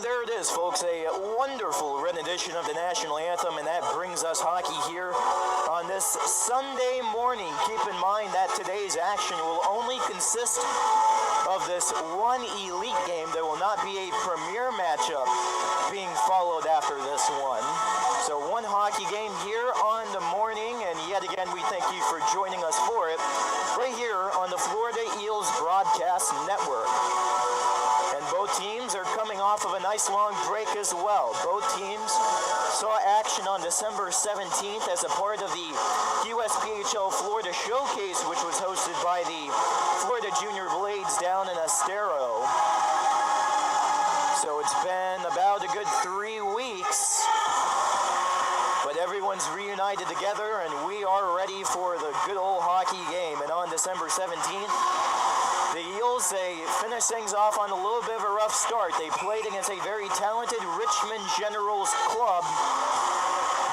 there it is, folks, a wonderful rendition of the national anthem, and that brings us hockey here on this Sunday morning. Keep in mind that today's action will only consist of this one elite game. There will not be a premier matchup being followed after this one. So one hockey game here on the morning, and yet again we thank you for joining us for it right here on the Florida Eels Broadcast Network. And both teams are coming off of a nice long break as well. Both teams saw action on December 17th as a part of the USPHL Florida Showcase, which was hosted by the Florida Junior Blades down in Estero. So it's been about a good 3 weeks, but everyone's reunited together, and we are ready for the good old hockey game. And on December 17th, the Eels, they finished things off on a little bit of a rough start. They played against a very talented Richmond Generals club.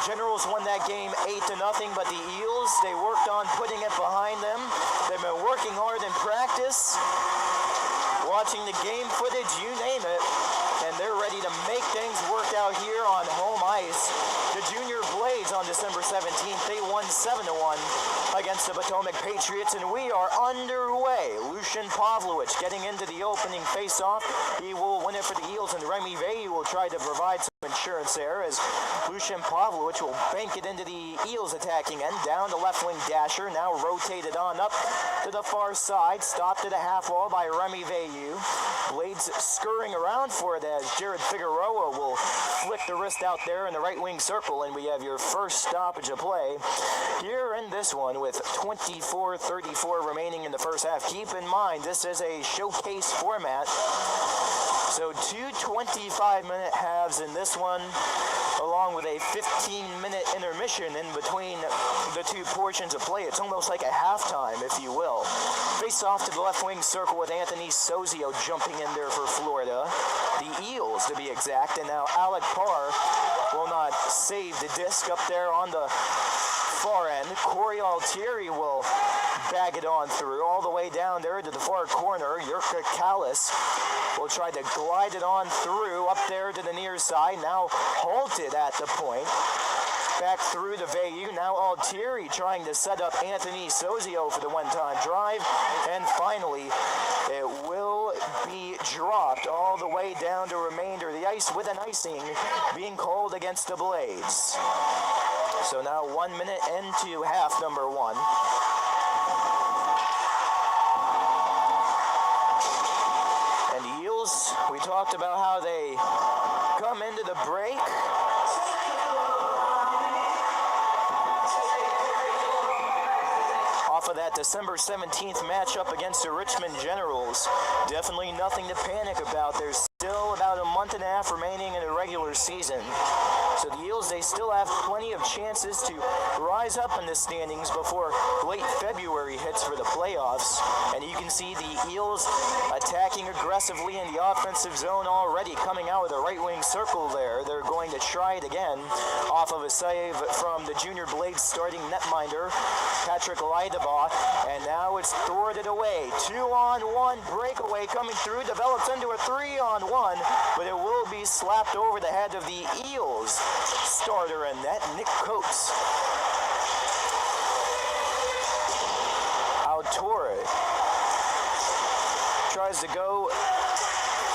Generals won that game 8-0, but the Eels, they worked on putting it behind them. They've been working hard in practice, watching the game footage, you name it, and they're ready to make things work out here on home ice. The Junior Blades on December 17th, they won 7-1 against the Potomac Patriots, and we are underway. Lucian Pavlovich getting into the opening face-off. He will win it for the Eels, and Remy Veilleux will try to provide some insurance there as Lucian Pavlovich will bank it into the Eels attacking end. Down the left wing dasher, now rotated on up to the far side. Stopped at a half wall by Remy Veilleux. Blades scurrying around for it as Jared Figueroa will flick the wrist out there in the right wing circle, and we have your first stoppage of play here in this one with 24:34 remaining in the first half. Keep in mind, this is a showcase format, so 2 25-minute halves in this one, along with a 15-minute intermission in between the two portions of play. It's almost like a halftime, if you will. Face off to the left wing circle with Anthony Sozio jumping in there for Florida. The Eels, to be exact. And now Alec Parr will not save the disc up there on the far end. Corey Altieri will bag it on through all the way down there to the far corner. Jurka Callis will try to glide it on through up there to the near side. Now halted at the point. Back through to Veilleux. Now Altieri trying to set up Anthony Sozio for the one-time drive. And finally, it will be dropped all the way down to remainder of the ice with an icing being called against the Blades. So now 1 minute into half number one. And the Eels, we talked about how they come into the break. Off of that December 17th matchup against the Richmond Generals. Definitely nothing to panic about. There's still about a month and a half remaining in the regular season. So the Eels, they still have plenty of chances to rise up in the standings before late February hits for the playoffs. And you can see the Eels attacking aggressively in the offensive zone already, coming out with a right wing circle there. They're going to try it again off of a save from the Junior Blades starting netminder, Patrick Leidebaugh. And now it's thwarted away. 2-on-1 breakaway coming through, develops into a 3-on-1, but it will be slapped over the head of the Eels starter in net, Nick Coates. Autore tries to go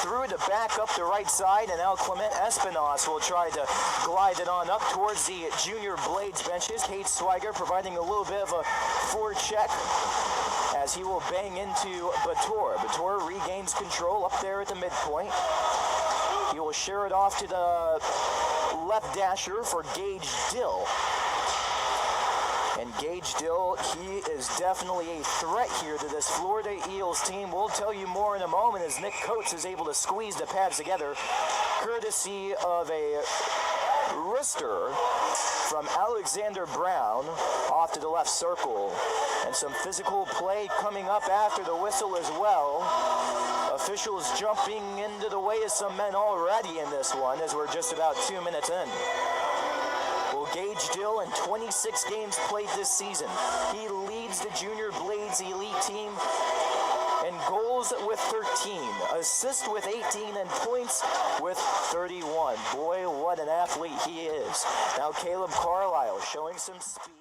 through to back up the right side, and now Clement Espinos will try to glide it on up towards the Junior Blades benches. Kate Swiger providing a little bit of a forecheck as he will bang into Bator. Bator regains control up there at the midpoint. He will share it off to the left dasher for Gage Dill. And Gage Dill, he is definitely a threat here to this Florida Eels team. We'll tell you more in a moment as Nick Coates is able to squeeze the pads together, courtesy of a wrister from Alexander Brown off to the left circle. And some physical play coming up after the whistle as well. Officials jumping into the way of some men already in this one as we're just about 2 minutes in. Well, Gage Dill in 26 games played this season. He leads the Junior Blades Elite team in goals with 13, assists with 18, and points with 31. Boy, what an athlete he is. Now Caleb Carlisle showing some speed.